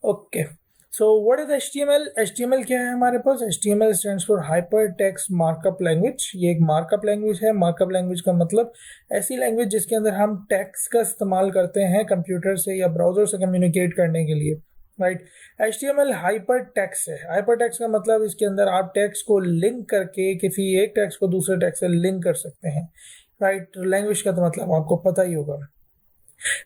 Okay, so what is HTML? HTML क्या है हमारे पास? HTML stands for hyper text markup language. ये एक मार्कअप लैंग्वेज है। मार्कअप लैंग्वेज का मतलब ऐसी लैंग्वेज जिसके अंदर हम टेक्स्ट का इस्तेमाल करते हैं कंप्यूटर से या ब्राउजर से कम्युनिकेट करने के लिए, राइट। HTML हाइपर टेक्स्ट है। हाइपर टेक्स्ट का मतलब इसके अंदर आप टेक्स्ट को लिंक करके किसी एक टेक्स्ट को दूसरे टेक्स्ट से लिंक कर सकते हैं, राइट। लैंग्वेज का तो मतलब आपको पता ही होगा।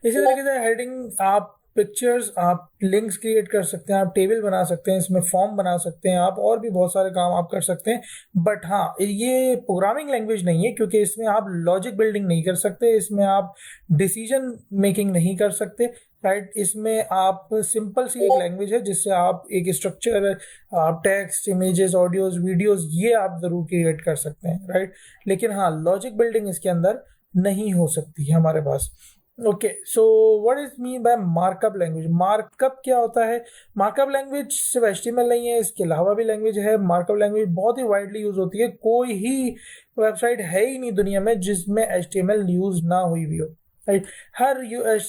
इसी तरीके से हेडिंग, आप पिक्चर्स, आप लिंक्स क्रिएट कर सकते हैं, आप टेबल बना सकते हैं, इसमें फॉर्म बना सकते हैं आप, और भी बहुत सारे काम आप कर सकते हैं। बट हाँ, ये प्रोग्रामिंग लैंग्वेज नहीं है, क्योंकि इसमें आप लॉजिक बिल्डिंग नहीं कर सकते, इसमें आप डिसीजन मेकिंग नहीं कर सकते, राइट। इसमें आप सिंपल सी एक लैंग्वेज है जिससे आप एक स्ट्रक्चर, आप टेक्स्ट, इमेजेस, ऑडियोज, वीडियोज, ये आप जरूर क्रिएट कर सकते हैं, राइट। लेकिन हाँ, लॉजिक बिल्डिंग इसके अंदर नहीं हो सकती है हमारे पास। Okay, so what is mean by markup language? Markup क्या होता है? मार्कअप लैंग्वेज सिर्फ HTML नहीं है, इसके अलावा भी लैंग्वेज है। मार्कअप लैंग्वेज बहुत ही वाइडली यूज होती है। कोई ही वेबसाइट है ही नहीं दुनिया में जिसमें HTML यूज ना हुई भी हो, राइट। हर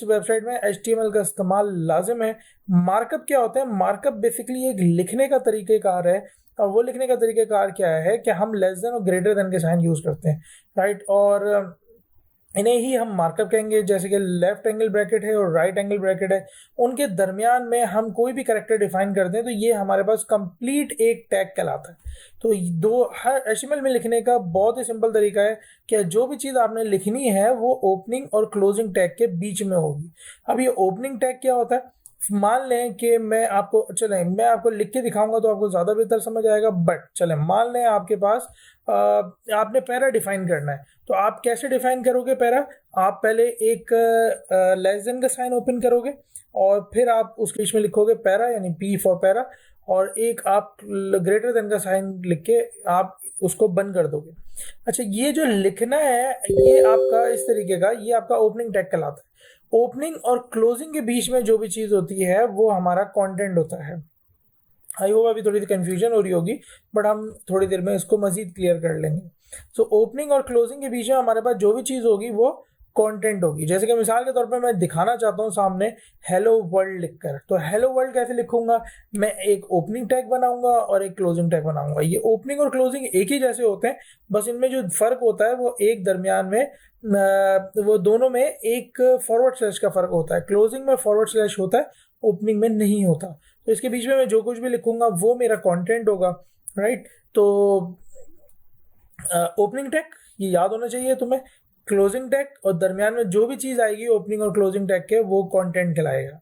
वेबसाइट में HTML का इस्तेमाल लाजिम है। मार्कअप क्या होता है? मार्कअप बेसिकली एक लिखने का तरीक़ेकार है, और वो लिखने का तरीक़ेकार क्या है कि हम लेस देन और ग्रेटर देन के साइन यूज करते हैं, राइट। और इन्हें ही हम मार्कअप कहेंगे। जैसे कि लेफ्ट एंगल ब्रैकेट है और राइट एंगल ब्रैकेट है, उनके दरमियान में हम कोई भी कैरेक्टर डिफाइन करते हैं तो ये हमारे पास कंप्लीट एक टैग कहलाता है। तो दो हर HTML में लिखने का बहुत ही सिंपल तरीका है कि जो भी चीज़ आपने लिखनी है वो ओपनिंग और क्लोजिंग टैग के बीच में होगी। अब ये ओपनिंग टैग क्या होता है? मान लें कि मैं आपको लिख के दिखाऊंगा तो आपको ज़्यादा बेहतर समझ आएगा। बट चलें, मान लें आपके पास आपने पैरा डिफाइन करना है, तो आप कैसे डिफाइन करोगे पैरा? आप पहले एक लेस देन का साइन ओपन करोगे, और फिर आप उसके बीच में लिखोगे पैरा, यानी P फॉर पैरा, और एक आप ग्रेटर देन का साइन लिख के आप उसको बंद कर दोगे। अच्छा, ये जो लिखना है ये आपका इस तरीके का, ये आपका ओपनिंग टैग कहलाता है। ओपनिंग और क्लोजिंग के बीच में जो भी चीज़ होती है वो हमारा कंटेंट होता है। आई होप अभी थोड़ी सी कंफ्यूजन हो रही होगी, बट हम थोड़ी देर में इसको मजीद क्लियर कर लेंगे। सो ओपनिंग और क्लोजिंग के बीच में हमारे पास जो भी चीज़ होगी वो कंटेंट होगी। जैसे कि मिसाल के तौर पर मैं दिखाना चाहता हूँ सामने हेलो वर्ल्ड लिखकर, तो हेलो वर्ल्ड कैसे लिखूंगा? मैं एक ओपनिंग टैग बनाऊंगा और एक क्लोजिंग टैग बनाऊंगा। ये ओपनिंग और क्लोजिंग एक ही जैसे होते हैं, बस इनमें जो फर्क होता है वो एक दरमियान में वो दोनों में एक फॉरवर्ड स्लैश का फर्क होता है। क्लोजिंग में फॉरवर्ड स्लैश होता है, ओपनिंग में नहीं होता। तो इसके बीच में मैं जो कुछ भी लिखूंगा वो मेरा कंटेंट होगा, राइट। तो ओपनिंग टैग ये याद होना चाहिए तुम्हें, क्लोजिंग टैग और दरमियान में जो भी चीज़ आएगी ओपनिंग और क्लोजिंग टैग के, वो कंटेंट कहलाएगा।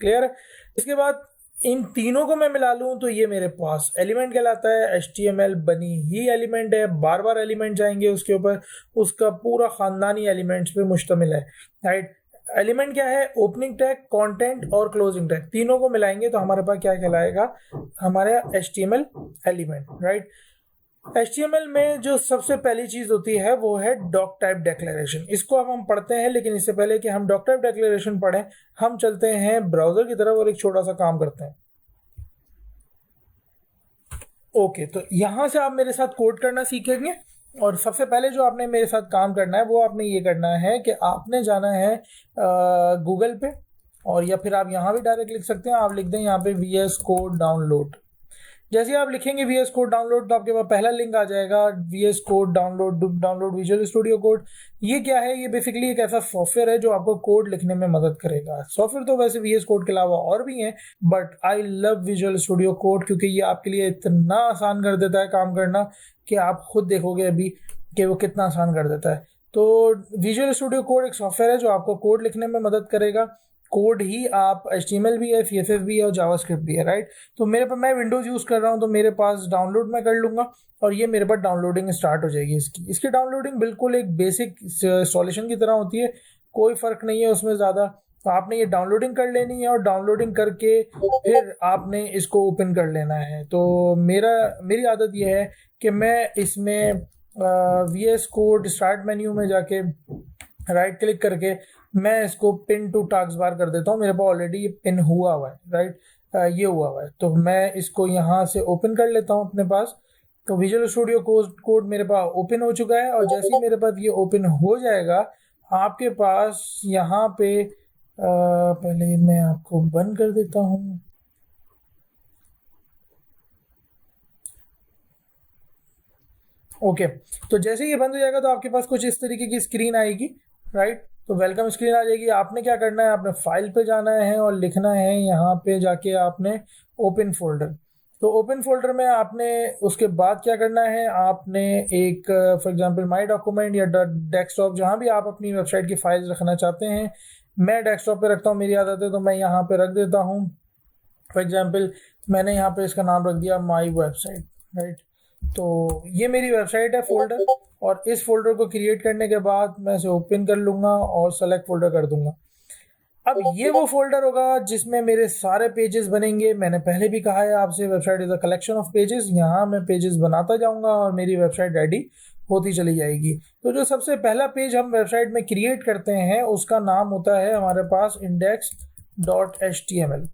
क्लियर है? इसके बाद इन तीनों को मैं मिला लूँ तो ये मेरे पास एलिमेंट कहलाता है। HTML बनी ही एलिमेंट है, बार बार एलिमेंट जाएंगे उसके ऊपर, उसका पूरा खानदानी एलिमेंट्स पे मुश्तमिल है, राइट। एलिमेंट क्या है? ओपनिंग टैग, कंटेंट और क्लोजिंग टैग, तीनों को मिलाएंगे तो हमारे पास क्या कहलाएगा? हमारा HTML एलिमेंट, राइट। HTML में जो सबसे पहली चीज होती है वो है डॉक टाइप डेक्लेरेशन। इसको अब हम पढ़ते हैं, लेकिन इससे पहले कि हम डॉक टाइप डेक्लेरेशन पढ़ें, हम चलते हैं ब्राउजर की तरफ और एक छोटा सा काम करते हैं। ओके, तो यहां से आप मेरे साथ कोड करना सीखेंगे, और सबसे पहले जो आपने मेरे साथ काम करना है वो आपने ये करना है कि आपने जाना है गूगल पे, और या फिर आप यहाँ भी डायरेक्ट लिख सकते हैं। आप लिख दें यहाँ पे VS कोड डाउनलोड। जैसे आप लिखेंगे VS कोड डाउनलोड तो आपके पास पहला लिंक आ जाएगा, VS code download visual studio code. ये क्या है? ये बेसिकली एक ऐसा सॉफ्टवेयर है जो आपको कोड लिखने में मदद करेगा। सॉफ्टवेयर तो वैसे VS कोड के अलावा और भी हैं, but I love visual studio code, क्योंकि ये आपके लिए इतना आसान कर देता है काम करना कि आप खुद देखोगे अभी कि वो कितना आसान कर देता है। तो विजुअल स्टूडियो कोड एक सॉफ्टवेयर है जो आपको कोड लिखने में मदद करेगा। कोड ही आप HTML भी है, CSS भी है और जावास्क्रिप्ट भी है, राइट। तो मेरे पास, मैं विंडोज यूज़ कर रहा हूँ तो मेरे पास डाउनलोड मैं कर लूँगा, और ये मेरे पास डाउनलोडिंग स्टार्ट हो जाएगी। इसकी डाउनलोडिंग बिल्कुल एक बेसिक सॉल्यूशन की तरह होती है, कोई फ़र्क नहीं है उसमें ज़्यादा। तो आपने ये डाउनलोडिंग कर लेनी है, और डाउनलोडिंग करके फिर आपने इसको ओपन कर लेना है। तो मेरी आदत ये है कि मैं इसमें VS कोड स्टार्ट मेन्यू में जाके राइट क्लिक करके मैं इसको पिन टू टास्क बार कर देता हूँ। मेरे पास ऑलरेडी ये पिन हुआ हुआ है, राइट। ये हुआ हुआ है, तो मैं इसको यहाँ से ओपन कर लेता हूँ अपने पास। तो विजुअल स्टूडियो कोड मेरे पास ओपन हो चुका है, और जैसे ही मेरे पास ये ओपन हो जाएगा, आपके पास यहाँ पे पहले मैं आपको बंद कर देता हूँ। ओके, तो जैसे ही ये बंद हो जाएगा तो आपके पास कुछ इस तरीके की स्क्रीन आएगी, राइट। तो वेलकम स्क्रीन आ जाएगी। आपने क्या करना है, आपने फाइल पे जाना है और लिखना है यहाँ पे जाके आपने ओपन फोल्डर। तो ओपन फोल्डर में आपने उसके बाद क्या करना है, आपने एक फॉर एग्जांपल माय डॉक्यूमेंट या डेस्कटॉप, जहाँ भी आप अपनी वेबसाइट की फाइल्स रखना चाहते हैं। मैं डेस्कटॉप पे रखता हूँ, मेरी आदत है, तो मैं यहाँ पे रख देता हूँ। फॉर एग्जांपल मैंने यहाँ पे इसका नाम रख दिया माई वेबसाइट, राइट। तो ये मेरी वेबसाइट है फोल्डर, और इस फोल्डर को क्रिएट करने के बाद मैं इसे ओपन कर लूँगा और सेलेक्ट फोल्डर कर दूंगा। अब ये वो फोल्डर होगा जिसमें मेरे सारे पेजेस बनेंगे। मैंने पहले भी कहा है आपसे, website is a collection of pages. यहाँ मैं पेजेस बनाता जाऊंगा और मेरी वेबसाइट रेडी होती चली जाएगी। तो जो सबसे पहला पेज हम वेबसाइट में क्रिएट करते हैं उसका नाम होता है हमारे पास index dot H T M L.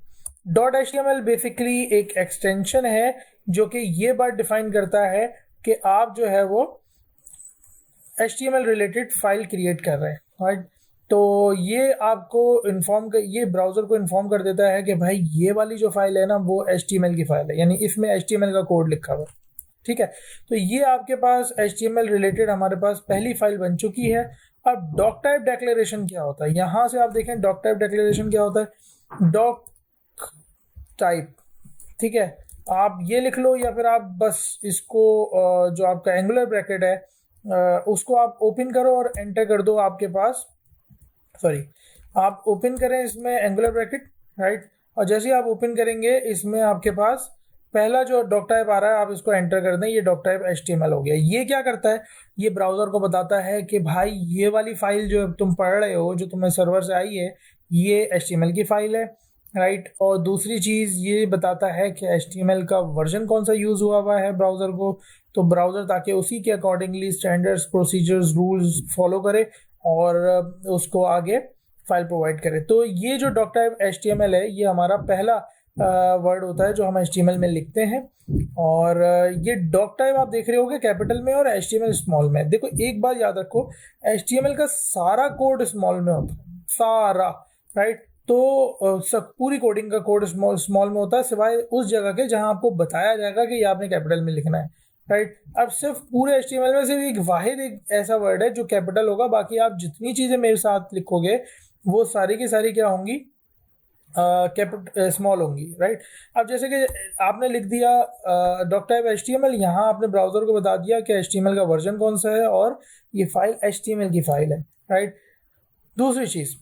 Dot H T M L basically एक एक्सटेंशन है जो कि ये बात डिफाइन करता है कि आप जो है वो HTML रिलेटेड फाइल क्रिएट कर रहे हैं, राइट। तो ये आपको ये ब्राउज़र को इन्फॉर्म कर देता है कि भाई ये वाली जो फाइल है ना वो HTML की फाइल है, यानी इसमें HTML का कोड लिखा हुआ है, ठीक है। तो ये आपके पास HTML रिलेटेड हमारे पास पहली फाइल बन चुकी है। अब डॉक टाइप डेक्लेरेशन क्या होता है, यहाँ से आप देखें डॉक टाइप डेक्लेरेशन क्या होता है। डॉक टाइप, ठीक है, आप ये लिख लो या फिर आप बस इसको जो आपका एंगुलर ब्रैकेट है उसको आप ओपन करो और एंटर कर दो। आपके पास सॉरी, आप ओपन करें इसमें एंगुलर ब्रैकेट, राइट। और जैसे ही आप ओपन करेंगे इसमें आपके पास पहला जो डॉक टाइप आ रहा है आप इसको एंटर कर दें। ये डॉक टाइप HTML हो गया। ये क्या करता है, ये ब्राउज़र को बताता है कि भाई ये वाली फाइल जो तुम पढ़ रहे हो, जो तुम्हें सर्वर से आई है, ये HTML की फाइल है, राइट। और दूसरी चीज़ ये बताता है कि HTML का वर्जन कौन सा यूज़ हुआ है ब्राउज़र को, तो ब्राउज़र ताकि उसी के accordingly standards, procedures, rules follow करे और उसको आगे फाइल प्रोवाइड करे। तो ये जो डॉक टाइप HTML है ये हमारा पहला वर्ड होता है जो हम HTML में लिखते हैं। और ये डॉक टाइप आप देख रहे होगे कैपिटल में और HTML स्मॉल में। देखो एक बात याद रखो, HTML का सारा कोड स्मॉल में होता है, सारा, राइट। तो सब पूरी कोडिंग का कोड स्मॉल में होता है, सिवाय उस जगह के जहां आपको बताया जाएगा कि ये आपने कैपिटल में लिखना है, राइट। अब सिर्फ पूरे HTML में सिर्फ एक ऐसा वर्ड है जो कैपिटल होगा, बाकी आप जितनी चीज़ें मेरे साथ लिखोगे वो सारी की सारी क्या होंगी, स्मॉल होंगी, राइट। अब जैसे कि आपने लिख दिया डॉक टाइप HTML, यहाँ आपने ब्राउज़र को बता दिया कि HTML का वर्जन कौन सा है और ये फाइल HTML की फाइल है, राइट। दूसरी चीज़,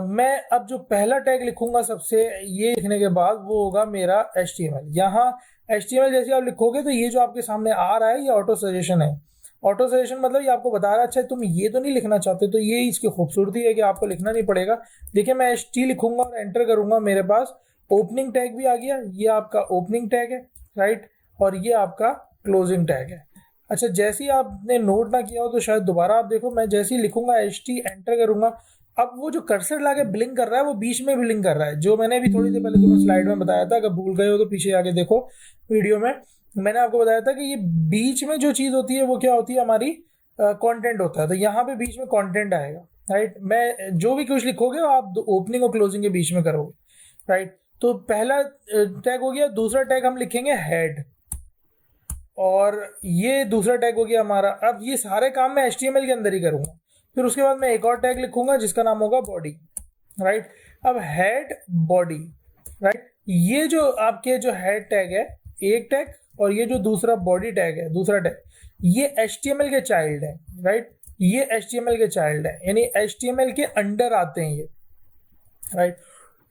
मैं अब जो पहला टैग लिखूंगा सबसे, ये लिखने के बाद वो होगा मेरा HTML। यहाँ HTML जैसे आप लिखोगे तो ये जो आपके सामने आ रहा है ये ऑटो सजेशन है। ऑटो सजेशन मतलब ये आपको बता रहा है अच्छा तुम ये तो नहीं लिखना चाहते, तो ये इसकी खूबसूरती है कि आपको लिखना नहीं पड़ेगा। देखिए मैं HT लिखूंगा और एंटर करूंगा, मेरे पास ओपनिंग टैग भी आ गया। ये आपका ओपनिंग टैग है, राइट, और ये आपका क्लोजिंग टैग है। अच्छा, जैसे ही आपने नोट ना किया हो तो शायद दोबारा आप देखो, मैं जैसे ही लिखूंगा HT एंटर करूंगा, अब वो जो कर्सर लाके ब्लिंक कर रहा है वो बीच में ब्लिंक कर रहा है, जो मैंने अभी थोड़ी देर पहले तुम्हें स्लाइड में बताया था। अगर भूल गए हो तो पीछे आके देखो वीडियो में, मैंने आपको बताया था कि ये बीच में जो चीज़ होती है वो क्या होती है, हमारी कंटेंट होता है। तो यहाँ पे बीच में कंटेंट आएगा, राइट। मैं जो भी कुछ लिखोगे आप ओपनिंग और क्लोजिंग के बीच में करोगे, राइट। तो पहला टैग हो गया। दूसरा टैग हम लिखेंगे हेड, और ये दूसरा टैग हो गया हमारा। अब ये सारे काम मैं HTML के अंदर ही करूँगा। फिर उसके बाद मैं एक और टैग लिखूंगा जिसका नाम होगा बॉडी, राइट। अब हेड बॉडी, राइट, ये जो आपके जो हेड टैग है एक टैग, और ये जो दूसरा बॉडी टैग है दूसरा टैग, ये HTML के चाइल्ड है, राइट। ये HTML के चाइल्ड है, यानी HTML के अंडर आते हैं ये, राइट।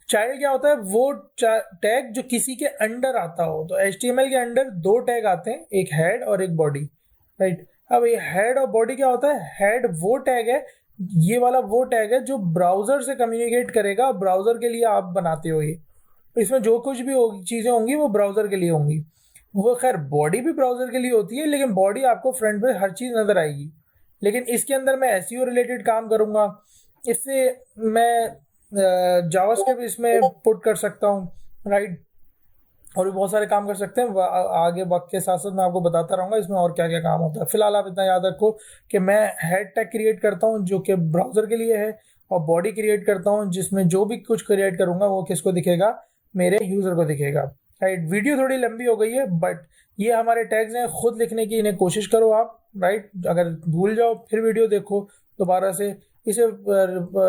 चाइल्ड क्या होता है, वो टैग जो किसी के अंडर आता हो। तो HTML के अंडर दो टैग आते हैं, एक हेड और एक बॉडी, राइट। अब ये हेड और बॉडी क्या होता है, हेड वो टैग है, ये वाला वो टैग है जो ब्राउजर से कम्युनिकेट करेगा, ब्राउजर के लिए आप बनाते हो ये। इसमें जो कुछ भी चीज़ें होंगी वो ब्राउजर के लिए होंगी। वो खैर बॉडी भी ब्राउजर के लिए होती है, लेकिन बॉडी आपको फ्रंट पे हर चीज़ नज़र आएगी। लेकिन इसके अंदर मैं SEO रिलेटेड काम करूँगा, इससे मैं जावास्क्रिप्ट इसमें पुट कर सकता हूँ, राइट। और भी बहुत सारे काम कर सकते हैं। आगे वक्त के साथ साथ मैं आपको बताता रहूँगा इसमें और क्या क्या काम होता है। फिलहाल आप इतना याद रखो कि मैं हेड टैग क्रिएट करता हूँ जो कि ब्राउज़र के लिए है, और बॉडी क्रिएट करता हूँ जिसमें जो भी कुछ क्रिएट करूँगा वो किसको दिखेगा, मेरे यूज़र को दिखेगा। राइट। वीडियो थोड़ी लंबी हो गई है बट ये हमारे टैग्स हैं, खुद लिखने की इन्हें कोशिश करो आप, राइट। अगर भूल जाओ फिर वीडियो देखो दोबारा से, इसे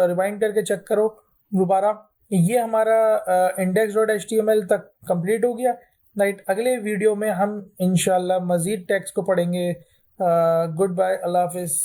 रिवाइंड करके चेक करो दोबारा। ये हमारा index.html तक कंप्लीट हो गया, राइट। अगले वीडियो में हम इंशाल्लाह मज़ीद टैग्स को पढ़ेंगे। गुड बाय, अल्लाह हाफिज़।